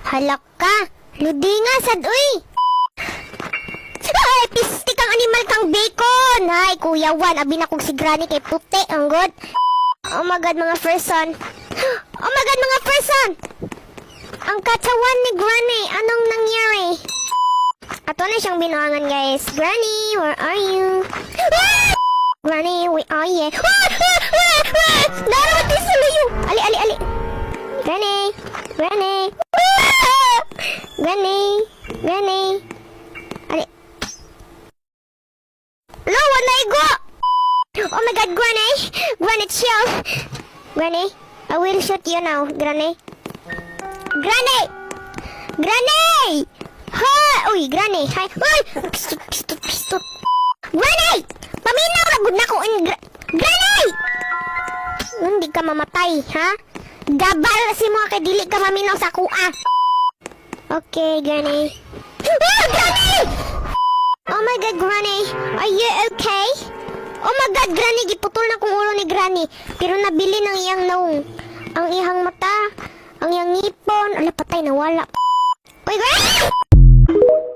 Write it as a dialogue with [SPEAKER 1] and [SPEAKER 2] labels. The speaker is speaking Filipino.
[SPEAKER 1] Halak ka. Ludi nga, sad, uy. Ay, pistik ang animal kang bacon. Ay, Kuya Juan, abi na kong si Granny kay puti, ang god. Oh my God, mga person. Oh my God, mga person. Ang katawan ni Granny, anong nangyari? Ato na siyang binuangan, guys. Granny, where are you? Granny, where are you? Darawat din sa layo. Ali, ali, ali. Granny, Granny. Granny, Granny. Ali. Lo, wala igo. Oh my God, Granny. Granny, chill. Granny, I will shoot you now, Granny. Granny! Granny! Ha! Uy, Granny! Hi! Uy! Pistut, pistut, pistut! Granny! Paminaw na gud na ko in Granny! Hindi ka mamatay, ha? Gabal si mo kay dili ka maminaw sa kuha. Okay, Granny. Oh, Granny! Oh my God, Granny! Are you okay? Oh my God, Granny! Giputol na kong ulo ni Granny. Pero nabili ng iyang naong. Ang iyang mata. Ang iyang ngipon. Ala, patay, nawala. Uy, Granny!